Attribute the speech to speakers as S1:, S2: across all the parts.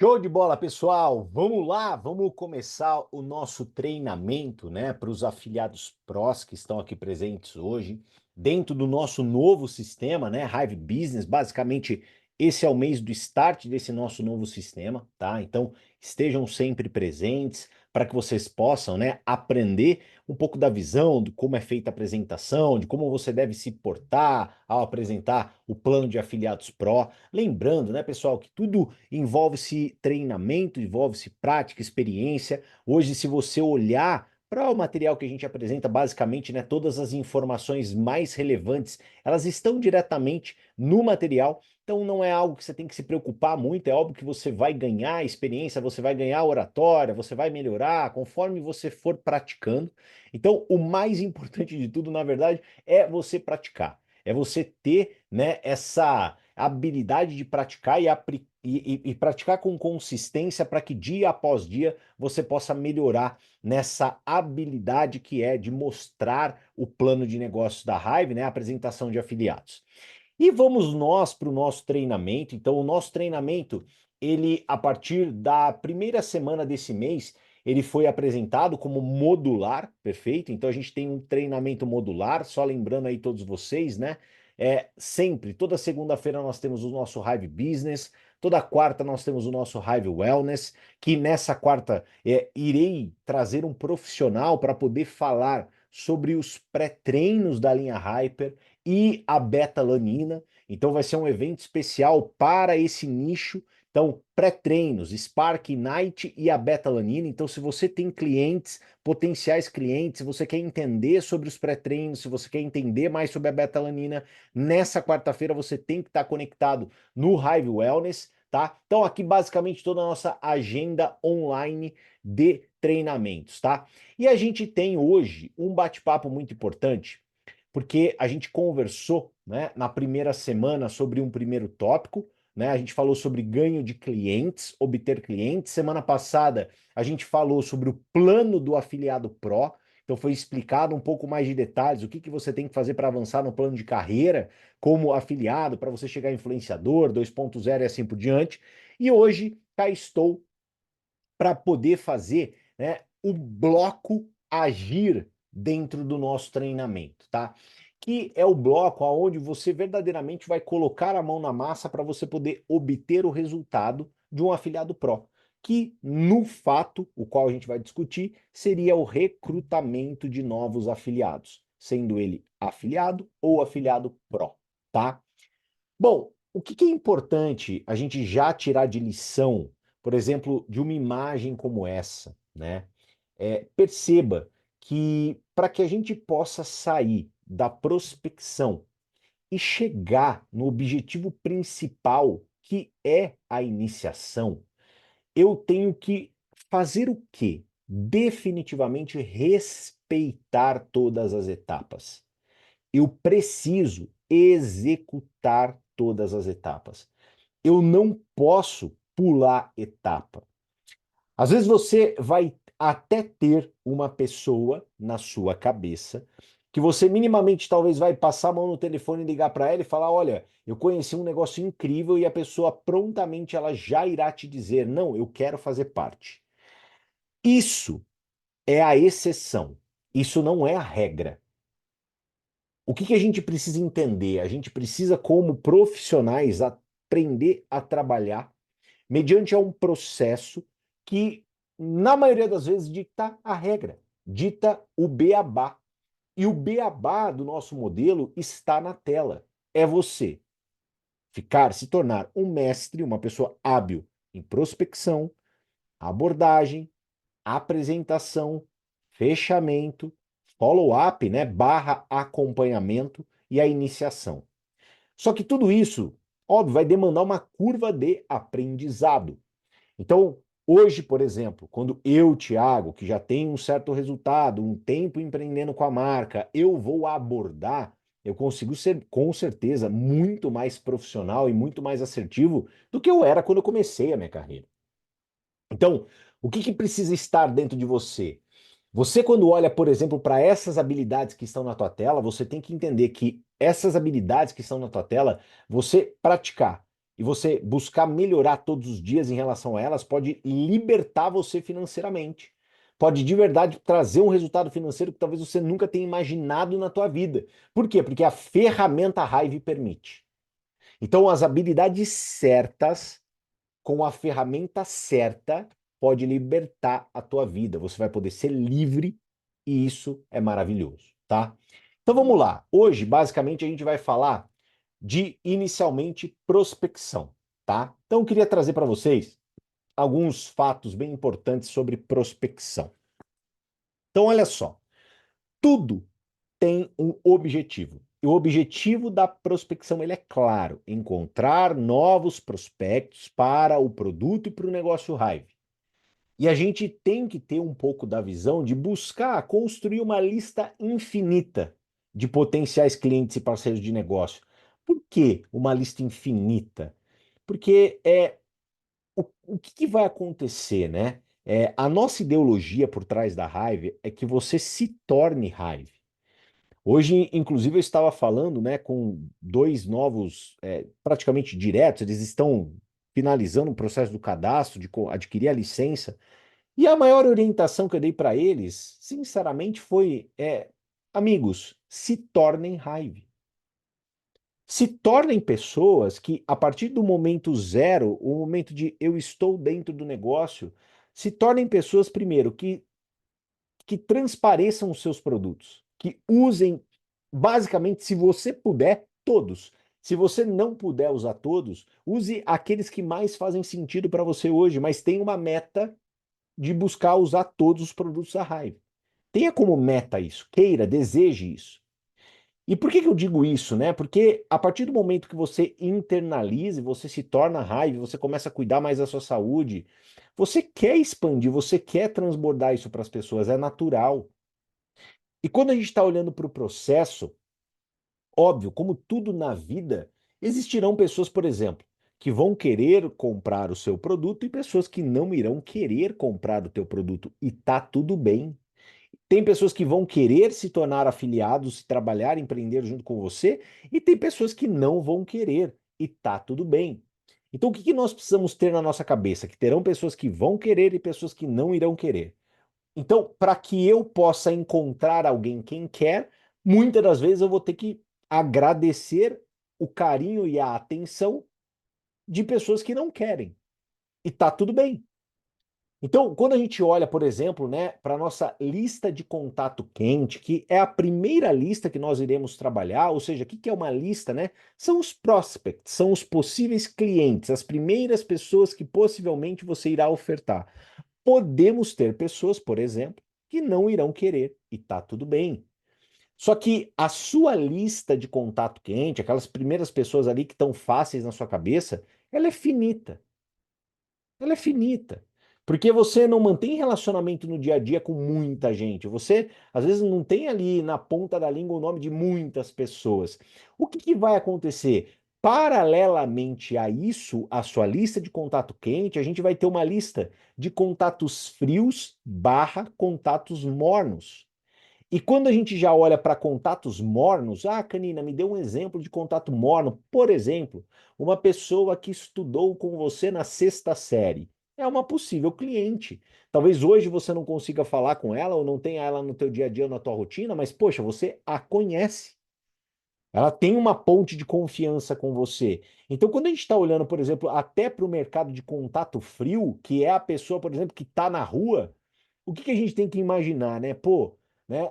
S1: Show de bola, pessoal! Vamos lá, vamos começar o nosso treinamento, né, para os afiliados prós que estão aqui presentes hoje, dentro do nosso novo sistema, né, Hive Business. Basicamente, esse é o mês do start desse nosso novo sistema, tá? Então, estejam sempre presentes para que vocês possam, né, aprender um pouco da visão, de como é feita a apresentação, de como você deve se portar ao apresentar o plano de afiliados pró. Lembrando, né, pessoal, que tudo envolve-se treinamento, envolve-se prática, experiência. Hoje, se você olhar para o material que a gente apresenta, basicamente, né, todas as informações mais relevantes, elas estão diretamente no material. Então não é algo que você tem que se preocupar muito, é óbvio que você vai ganhar experiência, você vai ganhar oratória, você vai melhorar conforme você for praticando. Então o mais importante de tudo, na verdade, é você praticar. É você ter, né, essa habilidade de praticar e praticar com consistência para que dia após dia você possa melhorar nessa habilidade que é de mostrar o plano de negócios da Hive, né, a apresentação de afiliados. E vamos nós para o nosso treinamento. Então, o nosso treinamento, ele, a partir da primeira semana desse mês, ele foi apresentado como modular, perfeito? Então, a gente tem um treinamento modular, só lembrando aí todos vocês, né? Sempre, toda segunda-feira nós temos o nosso Hive Business, toda quarta nós temos o nosso Hive Wellness, que nessa quarta irei trazer um profissional para poder falar sobre os pré-treinos da linha Hyper e a betalanina. Então vai ser um evento especial para esse nicho. Então, pré-treinos, Spark, Night e a betalanina. Então, se você tem clientes, potenciais clientes, se você quer entender sobre os pré-treinos, se você quer entender mais sobre a betalanina, nessa quarta-feira você tem que estar conectado no Hive Wellness, tá? Então, aqui basicamente toda a nossa agenda online de treinamentos, tá? E a gente tem hoje um bate-papo muito importante porque a gente conversou, né, na primeira semana sobre um primeiro tópico, né? A gente falou sobre ganho de clientes, obter clientes. Semana passada a gente falou sobre o plano do afiliado Pro. Então foi explicado um pouco mais de detalhes, o que que você tem que fazer para avançar no plano de carreira como afiliado, para você chegar influenciador 2.0 e assim por diante. E hoje cá estou para poder fazer, né, o bloco agir dentro do nosso treinamento, tá? Que é o bloco aonde você verdadeiramente vai colocar a mão na massa para você poder obter o resultado de um afiliado pró, que no fato, o qual a gente vai discutir, seria o recrutamento de novos afiliados, sendo ele afiliado ou afiliado pró, tá? Bom, o que que é importante a gente já tirar de lição, por exemplo, de uma imagem como essa, né? Perceba que para que a gente possa sair da prospecção e chegar no objetivo principal, que é a iniciação, eu tenho que fazer o quê? Definitivamente respeitar todas as etapas. Eu preciso executar todas as etapas. Eu não posso pular etapa. Às vezes você vai até ter uma pessoa na sua cabeça que você minimamente talvez vai passar a mão no telefone e ligar para ela e falar: olha, eu conheci um negócio incrível, e a pessoa prontamente ela já irá te dizer: não, eu quero fazer parte. Isso é a exceção. Isso não é a regra. O que que a gente precisa entender? A gente precisa, como profissionais, aprender a trabalhar mediante um processo que, na maioria das vezes, dita a regra, dita o beabá. E o beabá do nosso modelo está na tela. É você se tornar um mestre, uma pessoa hábil em prospecção, abordagem, apresentação, fechamento, follow-up, né, barra acompanhamento e a iniciação. Só que tudo isso, óbvio, vai demandar uma curva de aprendizado. Então, hoje, por exemplo, quando eu, Thiago, que já tenho um certo resultado, um tempo empreendendo com a marca, eu vou abordar, eu consigo ser, com certeza, muito mais profissional e muito mais assertivo do que eu era quando eu comecei a minha carreira. Então, o que que precisa estar dentro de você? Você, quando olha, por exemplo, para essas habilidades que estão na tua tela, você tem que entender que essas habilidades que estão na tua tela, você praticar e você buscar melhorar todos os dias em relação a elas pode libertar você financeiramente. Pode de verdade trazer um resultado financeiro que talvez você nunca tenha imaginado na tua vida. Por quê? Porque a ferramenta Hive permite. Então, as habilidades certas, com a ferramenta certa, pode libertar a tua vida. Você vai poder ser livre e isso é maravilhoso, tá? Então vamos lá. Hoje, basicamente, a gente vai falar de inicialmente prospecção, tá? Então eu queria trazer para vocês alguns fatos bem importantes sobre prospecção. Então olha só, tudo tem um objetivo. E o objetivo da prospecção ele é claro: encontrar novos prospectos para o produto e para o negócio Hive. E a gente tem que ter um pouco da visão de buscar construir uma lista infinita de potenciais clientes e parceiros de negócio. Por que uma lista infinita? Porque o que vai acontecer, né? A nossa ideologia por trás da Hive é que você se torne Hive. Hoje, inclusive, eu estava falando, né, com dois novos, praticamente diretos, eles estão finalizando o processo do cadastro, de adquirir a licença. E a maior orientação que eu dei para eles, sinceramente, foi: amigos, se tornem Hive. Se tornem pessoas que, a partir do momento zero, o momento de eu estou dentro do negócio, se tornem pessoas, primeiro, que transpareçam os seus produtos, que usem, basicamente, se você puder, todos. Se você não puder usar todos, use aqueles que mais fazem sentido para você hoje, mas tenha uma meta de buscar usar todos os produtos da Hive. Tenha como meta isso, queira, deseje isso. E por que eu digo isso, né? Porque a partir do momento que você internalize, você se torna Hive, você começa a cuidar mais da sua saúde, você quer expandir, você quer transbordar isso para as pessoas, é natural. E quando a gente está olhando para o processo, óbvio, como tudo na vida, existirão pessoas, por exemplo, que vão querer comprar o seu produto e pessoas que não irão querer comprar o teu produto. E tá tudo bem. Tem pessoas que vão querer se tornar afiliados, trabalhar, empreender junto com você, e tem pessoas que não vão querer, e tá tudo bem. Então, o que nós precisamos ter na nossa cabeça? Que terão pessoas que vão querer e pessoas que não irão querer. Então, para que eu possa encontrar alguém quem quer, muitas das vezes eu vou ter que agradecer o carinho e a atenção de pessoas que não querem. E tá tudo bem. Então, quando a gente olha, por exemplo, né, para a nossa lista de contato quente, que é a primeira lista que nós iremos trabalhar, ou seja, o que é uma lista, né? São os prospects, são os possíveis clientes, as primeiras pessoas que possivelmente você irá ofertar. Podemos ter pessoas, por exemplo, que não irão querer, e tá tudo bem. Só que a sua lista de contato quente, aquelas primeiras pessoas ali que estão fáceis na sua cabeça, ela é finita. Ela é finita. Porque você não mantém relacionamento no dia a dia com muita gente. Você, às vezes, não tem ali na ponta da língua o nome de muitas pessoas. O que vai acontecer? Paralelamente a isso, a sua lista de contato quente, a gente vai ter uma lista de contatos frios barra contatos mornos. E quando a gente já olha para contatos mornos, Canina, me dê um exemplo de contato morno. Por exemplo, uma pessoa que estudou com você na sexta série. É uma possível cliente. Talvez hoje você não consiga falar com ela ou não tenha ela no teu dia a dia, na tua rotina, mas poxa, você a conhece. Ela tem uma ponte de confiança com você. Então, quando a gente está olhando, por exemplo, até para o mercado de contato frio, que é a pessoa, por exemplo, que está na rua, o que a gente tem que imaginar, né? Pô, né?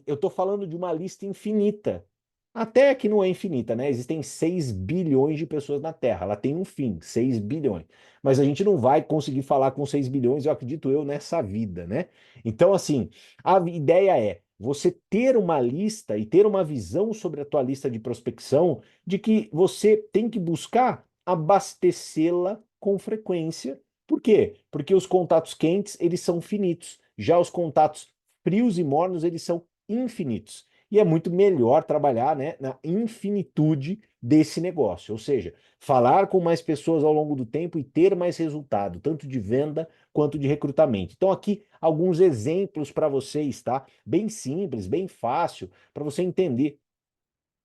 S1: Eu estou falando de uma lista infinita. Até que não é infinita, né? Existem 6 bilhões de pessoas na Terra. Ela tem um fim, 6 bilhões. Mas a gente não vai conseguir falar com 6 bilhões, eu acredito eu, nessa vida, né? Então, assim, a ideia é você ter uma lista e ter uma visão sobre a tua lista de prospecção de que você tem que buscar abastecê-la com frequência. Por quê? Porque os contatos quentes, eles são finitos. Já os contatos frios e mornos, eles são infinitos. E é muito melhor trabalhar, né, na infinitude desse negócio, ou seja, falar com mais pessoas ao longo do tempo e ter mais resultado, tanto de venda quanto de recrutamento. Então, aqui alguns exemplos para vocês, tá? Bem simples, bem fácil, para você entender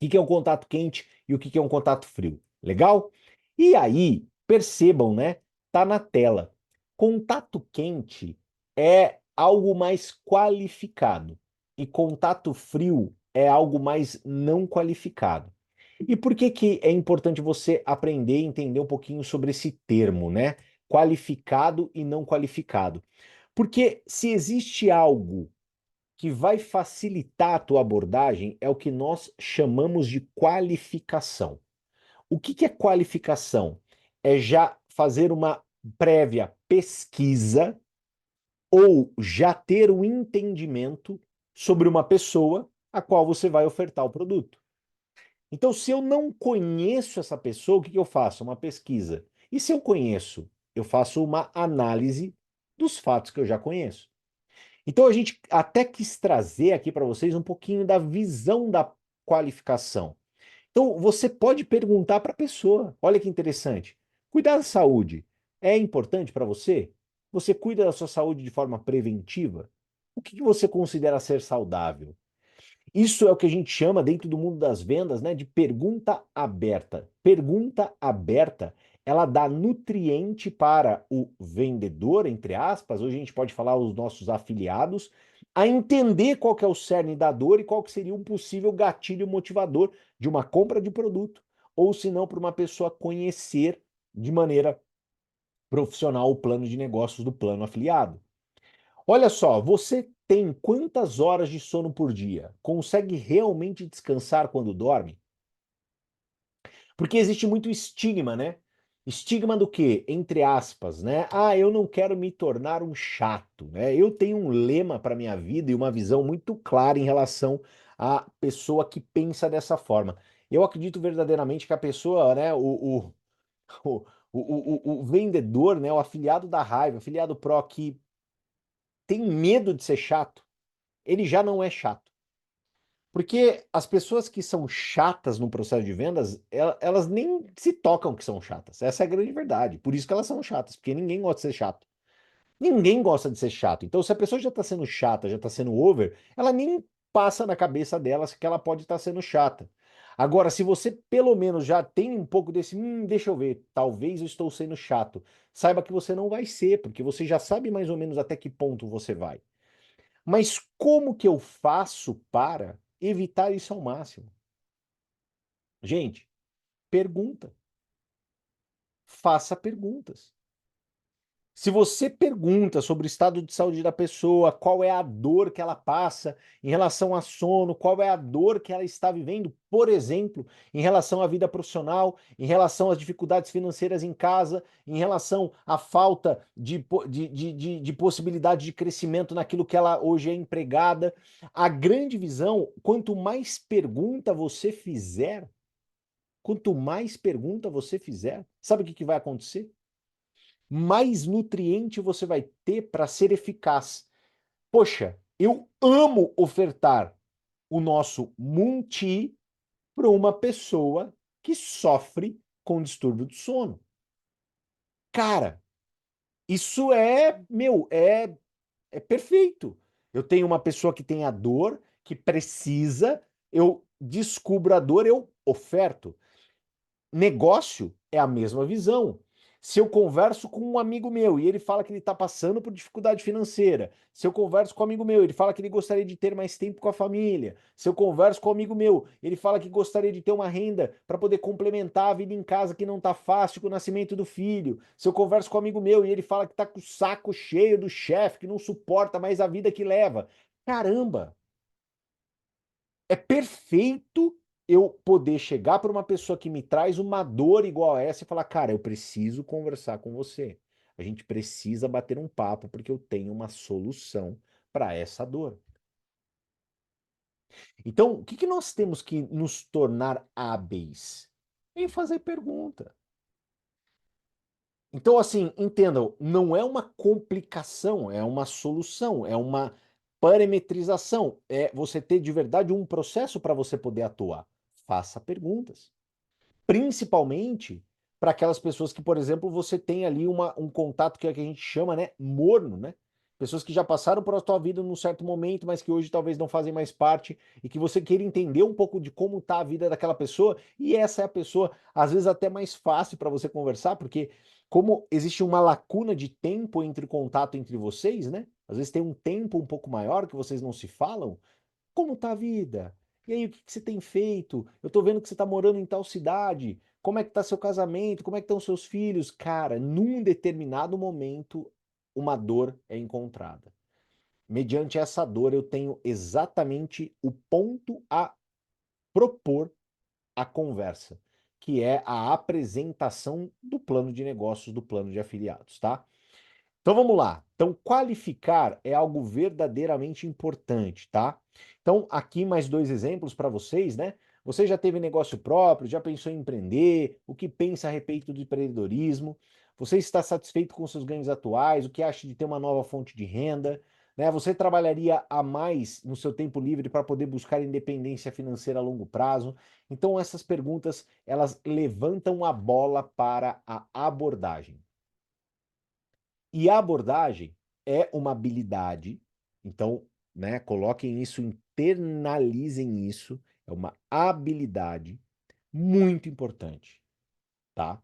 S1: o que é um contato quente e o que é um contato frio. Legal? E aí, percebam, né? Tá na tela. Contato quente é algo mais qualificado e contato frio é algo mais não qualificado. E por que que é importante você aprender e entender um pouquinho sobre esse termo, né? Qualificado e não qualificado. Porque se existe algo que vai facilitar a tua abordagem, é o que nós chamamos de qualificação. O que que é qualificação? É já fazer uma prévia pesquisa ou já ter um entendimento sobre uma pessoa a qual você vai ofertar o produto. Então, se eu não conheço essa pessoa, o que que eu faço? Uma pesquisa. E se eu conheço, eu faço uma análise dos fatos que eu já conheço. Então, a gente até quis trazer aqui para vocês um pouquinho da visão da qualificação. Então, você pode perguntar para a pessoa: olha que interessante, cuidar da saúde é importante para você? Você cuida da sua saúde de forma preventiva? O que que você considera ser saudável? Isso é o que a gente chama, dentro do mundo das vendas, né, de pergunta aberta. Pergunta aberta, ela dá nutriente para o vendedor, entre aspas, hoje a gente pode falar os nossos afiliados, a entender qual que é o cerne da dor e qual que seria um possível gatilho motivador de uma compra de produto, ou se não, para uma pessoa conhecer de maneira profissional o plano de negócios do plano afiliado. Olha só, você tem quantas horas de sono por dia? Consegue realmente descansar quando dorme? Porque existe muito estigma, né? Estigma do quê? Entre aspas, né? Ah, eu não quero me tornar um chato, né? Eu tenho um lema para minha vida e uma visão muito clara em relação à pessoa que pensa dessa forma. Eu acredito verdadeiramente que a pessoa, né, o, o vendedor, né, o afiliado da raiva, o afiliado pró que tem medo de ser chato, ele já não é chato. Porque as pessoas que são chatas no processo de vendas, elas nem se tocam que são chatas. Essa é a grande verdade. Por isso que elas são chatas, porque ninguém gosta de ser chato. Ninguém gosta de ser chato. Então, se a pessoa já está sendo chata, já está sendo over, ela nem passa na cabeça dela que ela pode estar sendo chata. Agora, se você pelo menos já tem um pouco desse, deixa eu ver, talvez eu estou sendo chato, saiba que você não vai ser, porque você já sabe mais ou menos até que ponto você vai. Mas como que eu faço para evitar isso ao máximo? Gente, pergunta. Faça perguntas. Se você pergunta sobre o estado de saúde da pessoa, qual é a dor que ela passa em relação a sono, qual é a dor que ela está vivendo, por exemplo, em relação à vida profissional, em relação às dificuldades financeiras em casa, em relação à falta de possibilidade de crescimento naquilo que ela hoje é empregada, a grande visão, quanto mais pergunta você fizer, sabe o que que vai acontecer? Mais nutriente você vai ter para ser eficaz. Poxa, eu amo ofertar o nosso Munti para uma pessoa que sofre com distúrbio do sono. Cara, isso é perfeito. Eu tenho uma pessoa que tem a dor, que precisa, eu descubro a dor, eu oferto. Negócio é a mesma visão. Se eu converso com um amigo meu e ele fala que ele está passando por dificuldade financeira, se eu converso com um amigo meu, ele fala que ele gostaria de ter mais tempo com a família, se eu converso com um amigo meu, ele fala que gostaria de ter uma renda para poder complementar a vida em casa que não está fácil com o nascimento do filho, se eu converso com um amigo meu e ele fala que está com o saco cheio do chefe, que não suporta mais a vida que leva. Caramba, é perfeito eu poder chegar para uma pessoa que me traz uma dor igual a essa e falar, cara, eu preciso conversar com você. A gente precisa bater um papo porque eu tenho uma solução para essa dor. Então, o que que nós temos que nos tornar hábeis? Em fazer pergunta. Então, assim, entendam, não é uma complicação, é uma solução, é uma parametrização, é você ter de verdade um processo para você poder atuar. Faça perguntas. Principalmente para aquelas pessoas que, por exemplo, você tem ali um contato que é que a gente chama, né, morno, né? pessoas que já passaram por a tua vida num certo momento, mas que hoje talvez não fazem mais parte e que você queira entender um pouco de como está a vida daquela pessoa, e essa é a pessoa, às vezes até mais fácil para você conversar, porque como existe uma lacuna de tempo entre contato entre vocês, né? Às vezes tem um tempo um pouco maior que vocês não se falam. Como tá a vida? E aí, o que que você tem feito? Eu tô vendo que você tá morando em tal cidade. Como é que tá seu casamento? Como é que estão seus filhos? Cara, num determinado momento, uma dor é encontrada. Mediante essa dor, eu tenho exatamente o ponto a propor à conversa, que é a apresentação do plano de negócios, do plano de afiliados, tá? Então vamos lá. Então, qualificar é algo verdadeiramente importante, tá? Então, aqui mais dois exemplos para vocês, né? Você já teve negócio próprio, já pensou em empreender? O que pensa a respeito do empreendedorismo? Você está satisfeito com seus ganhos atuais? O que acha de ter uma nova fonte de renda? Né? Você trabalharia a mais no seu tempo livre para poder buscar independência financeira a longo prazo? Então, essas perguntas, elas levantam a bola para a abordagem. E a abordagem é uma habilidade, então, né, coloquem isso, internalizem isso, é uma habilidade muito importante, tá?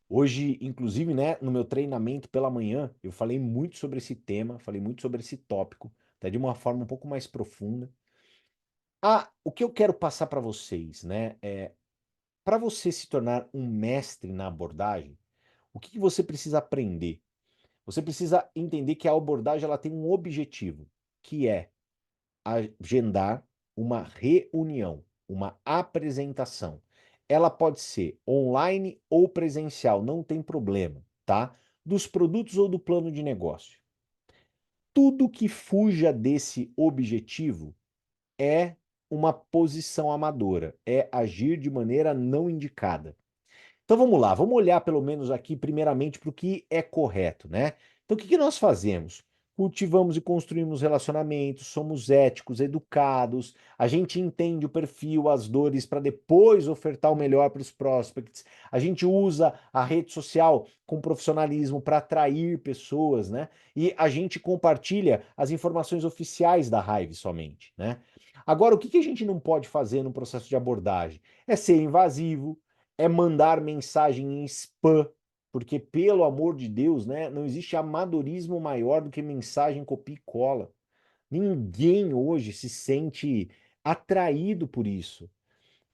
S1: Hoje, inclusive, né, no meu treinamento pela manhã, eu falei muito sobre esse tema, falei muito sobre esse tópico, até de uma forma um pouco mais profunda. Ah, o que eu quero passar para vocês, né, é para você se tornar um mestre na abordagem, o que que você precisa aprender? Você precisa entender que a abordagem ela tem um objetivo, que é agendar uma reunião, uma apresentação. Ela pode ser online ou presencial, não tem problema, tá? Dos produtos ou do plano de negócio. Tudo que fuja desse objetivo é uma posição amadora, é agir de maneira não indicada. Então vamos lá, vamos olhar pelo menos aqui primeiramente para o que é correto, né? Então o que que nós fazemos? Cultivamos e construímos relacionamentos, somos éticos, educados, a gente entende o perfil, as dores para depois ofertar o melhor para os prospects. A gente usa a rede social com profissionalismo para atrair pessoas, né? E a gente compartilha as informações oficiais da Hive somente, né? Agora, o que que a gente não pode fazer no processo de abordagem? É ser invasivo, é mandar mensagem em spam, porque, pelo amor de Deus, né, não existe amadorismo maior do que mensagem copia e cola. Ninguém hoje se sente atraído por isso.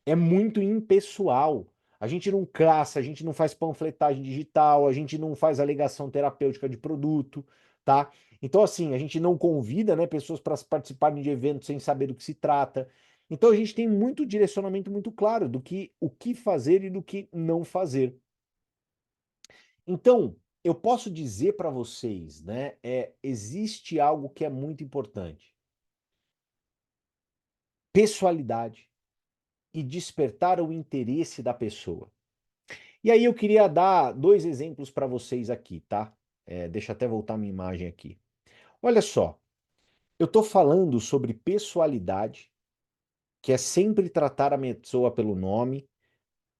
S1: É muito impessoal. A gente não caça, a gente não faz panfletagem digital, a gente não faz alegação terapêutica de produto, tá? Então, assim, a gente não convida, né, pessoas para participarem de eventos sem saber do que se trata. Então, a gente tem muito direcionamento muito claro do que o que fazer e do que não fazer. Então, eu posso dizer para vocês, né, existe algo que é muito importante: pessoalidade e despertar o interesse da pessoa. E aí eu queria dar dois exemplos para vocês aqui, tá? Deixa eu até voltar minha imagem aqui. Olha só, eu estou falando sobre pessoalidade, que é sempre tratar a pessoa pelo nome,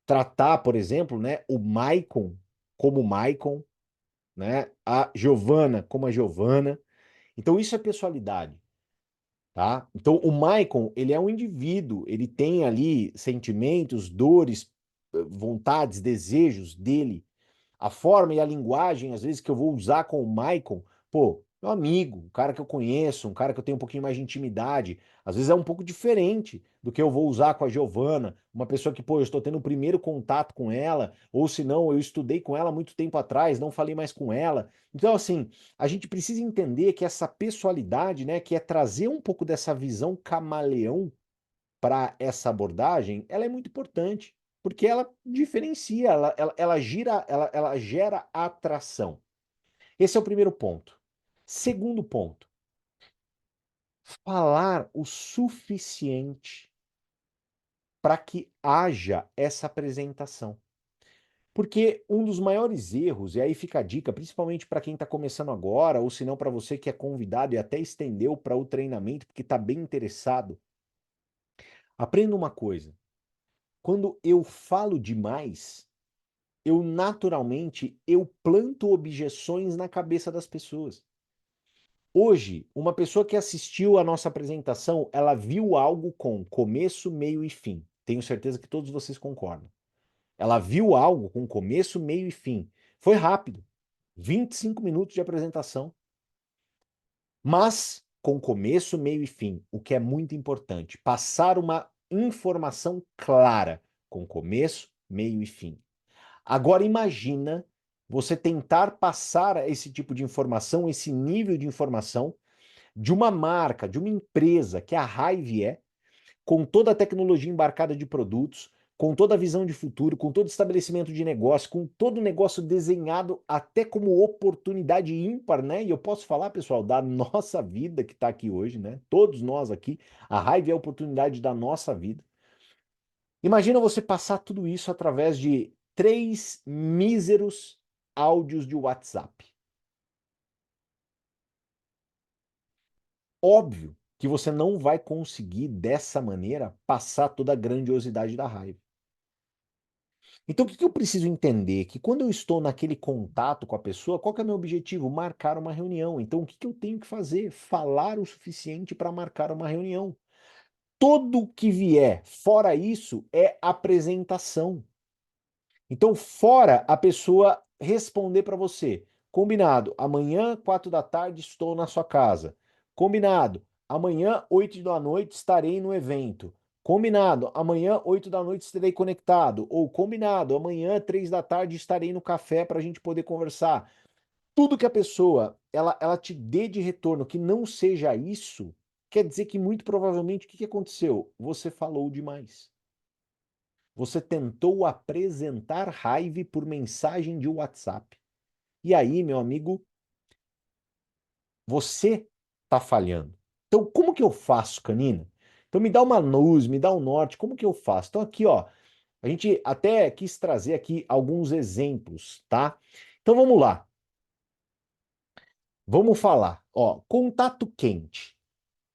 S1: tratar, por exemplo, né, o Maicon como Maicon, né, a Giovana como a Giovana. Então isso é pessoalidade, tá? Então o Maicon, ele é um indivíduo, ele tem ali sentimentos, dores, vontades, desejos dele. A forma e a linguagem, às vezes, que eu vou usar com o Maicon, pô, meu amigo, um cara que eu conheço, um cara que eu tenho um pouquinho mais de intimidade, às vezes é um pouco diferente do que eu vou usar com a Giovana, uma pessoa que, pô, eu estou tendo o primeiro contato com ela, ou se não, eu estudei com ela muito tempo atrás, não falei mais com ela. Então, assim, a gente precisa entender que essa pessoalidade, né, que é trazer um pouco dessa visão camaleão para essa abordagem, ela é muito importante, porque ela diferencia, ela gira, ela gera atração. Esse é o primeiro ponto. Segundo ponto, falar o suficiente para que haja essa apresentação. Porque um dos maiores erros, e aí fica a dica, principalmente para quem está começando agora, ou se não para você que é convidado e até estendeu para o treinamento, porque está bem interessado, aprenda uma coisa. Quando eu falo demais, eu naturalmente eu planto objeções na cabeça das pessoas. Hoje, uma pessoa que assistiu a nossa apresentação, ela viu algo com começo, meio e fim. Tenho certeza que todos vocês concordam. Ela viu algo com começo, meio e fim. Foi rápido, 25 minutos de apresentação, mas com começo, meio e fim, o que é muito importante, passar uma informação clara, com começo, meio e fim. Agora imagina você tentar passar esse tipo de informação, esse nível de informação, de uma marca, de uma empresa que a Hive é, com toda a tecnologia embarcada de produtos, com toda a visão de futuro, com todo estabelecimento de negócio, com todo o negócio desenhado até como oportunidade ímpar, né? E eu posso falar, pessoal, da nossa vida que está aqui hoje, né? Todos nós aqui, a Hive é a oportunidade da nossa vida. Imagina você passar tudo isso através de 3 míseros áudios de WhatsApp. Óbvio que você não vai conseguir, dessa maneira, passar toda a grandiosidade da raiva. Então, o que eu preciso entender? Que quando eu estou naquele contato com a pessoa, qual que é o meu objetivo? Marcar uma reunião. Então, o que eu tenho que fazer? Falar o suficiente para marcar uma reunião. Tudo que vier fora isso é apresentação. Então, fora a pessoa responder para você, combinado, amanhã, 4 da tarde, estou na sua casa. Combinado, amanhã, 8 da noite, estarei no evento. Combinado, amanhã, 8 da noite, estarei conectado. Ou combinado, amanhã, 3 da tarde, estarei no café para a gente poder conversar. Tudo que a pessoa ela te dê de retorno que não seja isso, quer dizer que muito provavelmente o que aconteceu? Você falou demais. Você tentou apresentar raiva por mensagem de WhatsApp. E aí, meu amigo, você está falhando. Então, como que eu faço, Canina? Então, me dá uma luz, me dá um norte, como que eu faço? Então, aqui, ó, a gente até quis trazer aqui alguns exemplos, tá? Então, vamos lá. Vamos falar, ó, contato quente.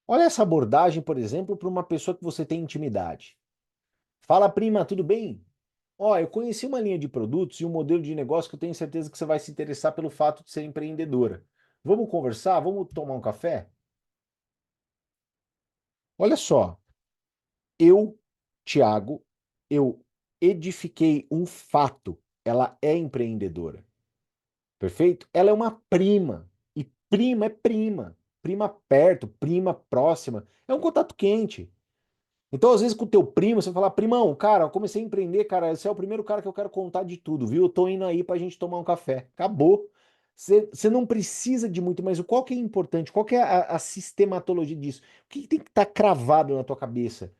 S1: Olha essa abordagem, por exemplo, para uma pessoa que você tem intimidade. Fala, prima, tudo bem? Ó, eu conheci uma linha de produtos e um modelo de negócio que eu tenho certeza que você vai se interessar pelo fato de ser empreendedora. Vamos conversar? Vamos tomar um café? Olha só, eu, Tiago, eu edifiquei um fato. Ela é empreendedora, perfeito? Ela é uma prima. E prima é prima. Prima perto, prima próxima. É um contato quente. Então, às vezes, com o teu primo, você fala, primão, cara, eu comecei a empreender, cara, você é o primeiro cara que eu quero contar de tudo, viu? Eu tô indo aí pra gente tomar um café. Acabou. Você não precisa de muito, mas qual que é importante? Qual que é a sistematologia disso? O que tem que estar cravado na tua cabeça?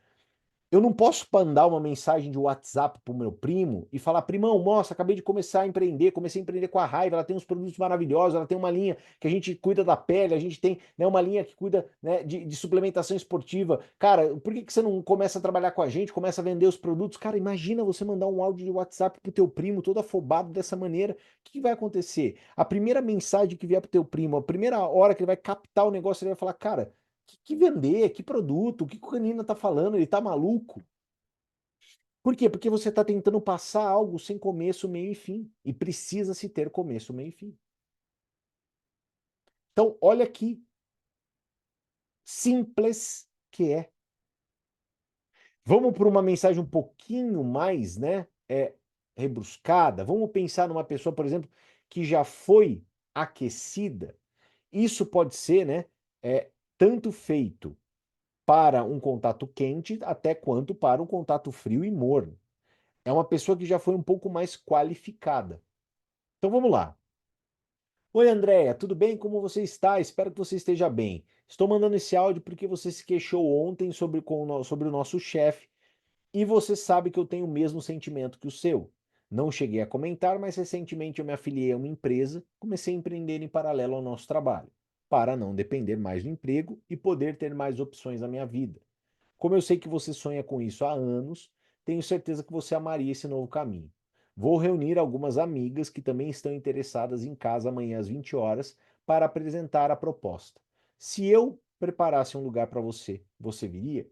S1: Eu não posso mandar uma mensagem de WhatsApp pro meu primo e falar, primão, nossa, acabei de começar a empreender, comecei a empreender com a Raiva, ela tem uns produtos maravilhosos, ela tem uma linha que a gente cuida da pele, a gente tem, né, uma linha que cuida, né, de suplementação esportiva. Cara, por que que você não começa a trabalhar com a gente, começa a vender os produtos? Cara, imagina você mandar um áudio de WhatsApp pro teu primo todo afobado dessa maneira. O que vai acontecer? A primeira mensagem que vier pro teu primo, a primeira hora que ele vai captar o negócio, ele vai falar, cara, que vender? Que produto? O que o Canina tá falando? Ele tá maluco? Por quê? Porque você está tentando passar algo sem começo, meio e fim. E precisa se ter começo, meio e fim. Então, olha que simples que é. Vamos para uma mensagem um pouquinho mais, né? Rebruscada. Vamos pensar numa pessoa, por exemplo, que já foi aquecida. Isso pode ser, né? Tanto feito para um contato quente, até quanto para um contato frio e morno. É uma pessoa que já foi um pouco mais qualificada. Então vamos lá. Oi, Andréia, tudo bem? Como você está? Espero que você esteja bem. Estou mandando esse áudio porque você se queixou ontem sobre o nosso chefe e você sabe que eu tenho o mesmo sentimento que o seu. Não cheguei a comentar, mas recentemente eu me afiliei a uma empresa, comecei a empreender em paralelo ao nosso trabalho, para não depender mais do emprego e poder ter mais opções na minha vida. Como eu sei que você sonha com isso há anos, tenho certeza que você amaria esse novo caminho. Vou reunir algumas amigas que também estão interessadas em casa amanhã às 20 horas para apresentar a proposta. Se eu preparasse um lugar para você, você viria?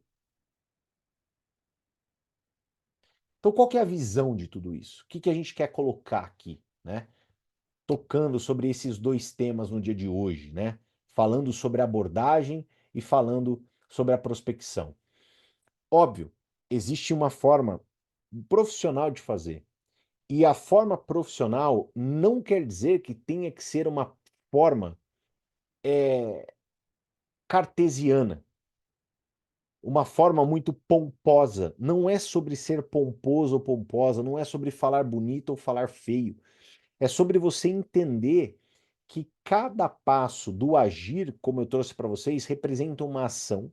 S1: Então, qual que é a visão de tudo isso? O que a gente quer colocar aqui, né? Tocando sobre esses dois temas no dia de hoje, né? falando sobre abordagem e falando sobre a prospecção. Óbvio, existe uma forma profissional de fazer. E a forma profissional não quer dizer que tenha que ser uma forma cartesiana, uma forma muito pomposa. Não é sobre ser pomposo ou pomposa, não é sobre falar bonito ou falar feio. É sobre você entender que cada passo do agir, como eu trouxe para vocês, representa uma ação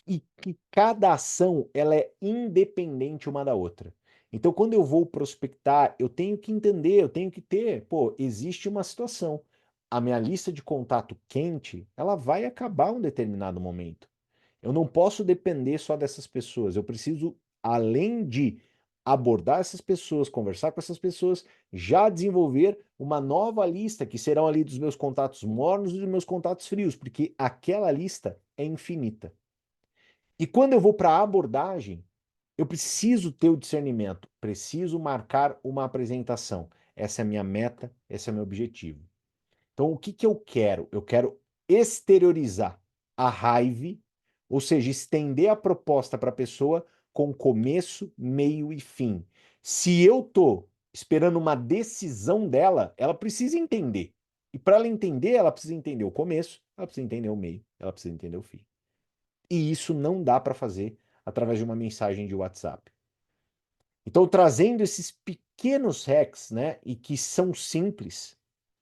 S1: e que cada ação ela é independente uma da outra. Então, quando eu vou prospectar, eu tenho que entender, eu tenho que ter, pô, existe uma situação. A minha lista de contato quente, ela vai acabar um determinado momento. Eu não posso depender só dessas pessoas. Eu preciso, além de abordar essas pessoas, conversar com essas pessoas, já desenvolver uma nova lista que serão ali dos meus contatos mornos e dos meus contatos frios, porque aquela lista é infinita. E quando eu vou para a abordagem, eu preciso ter o discernimento, preciso marcar uma apresentação. Essa é a minha meta, esse é o meu objetivo. Então, o que que eu quero? Eu quero exteriorizar a raiva, ou seja, estender a proposta para a pessoa com começo, meio e fim. Se eu estou esperando uma decisão dela, ela precisa entender. E para ela entender, ela precisa entender o começo, ela precisa entender o meio, ela precisa entender o fim. E isso não dá para fazer através de uma mensagem de WhatsApp. Então, trazendo esses pequenos hacks, né, e que são simples,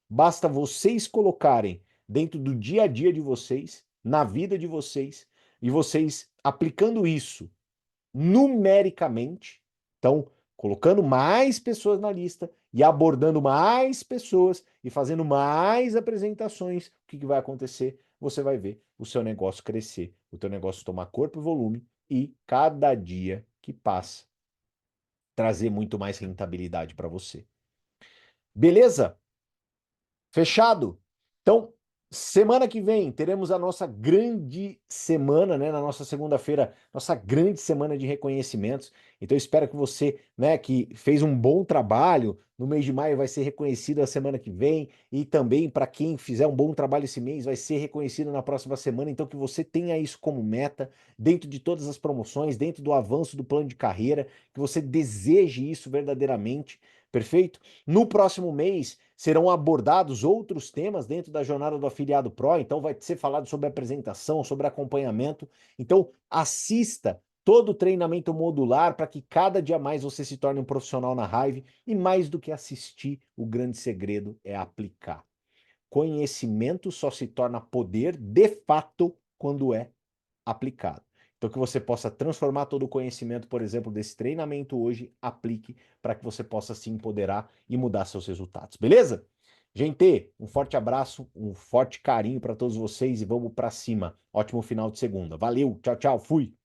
S1: basta vocês colocarem dentro do dia a dia de vocês, na vida de vocês, e vocês aplicando isso numericamente, então colocando mais pessoas na lista e abordando mais pessoas e fazendo mais apresentações, o que vai acontecer? Você vai ver o seu negócio crescer, o teu negócio tomar corpo e volume e cada dia que passa trazer muito mais rentabilidade para você. Beleza? Fechado? Então, semana que vem teremos a nossa grande semana, né? Na nossa segunda-feira, nossa grande semana de reconhecimentos. Então, espero que você, né, que fez um bom trabalho no mês de maio, vai ser reconhecido a semana que vem. E também, para quem fizer um bom trabalho esse mês, vai ser reconhecido na próxima semana. Então, que você tenha isso como meta, dentro de todas as promoções, dentro do avanço do plano de carreira, que você deseje isso verdadeiramente. Perfeito? No próximo mês serão abordados outros temas dentro da jornada do Afiliado Pro, então vai ser falado sobre apresentação, sobre acompanhamento. Então, assista todo o treinamento modular para que cada dia mais você se torne um profissional na Hive e mais do que assistir, o grande segredo é aplicar. Conhecimento só se torna poder de fato quando é aplicado. Então, que você possa transformar todo o conhecimento, por exemplo, desse treinamento hoje, aplique para que você possa se empoderar e mudar seus resultados. Beleza? Gente, um forte abraço, um forte carinho para todos vocês e vamos para cima. Ótimo final de segunda. Valeu, tchau, tchau, fui!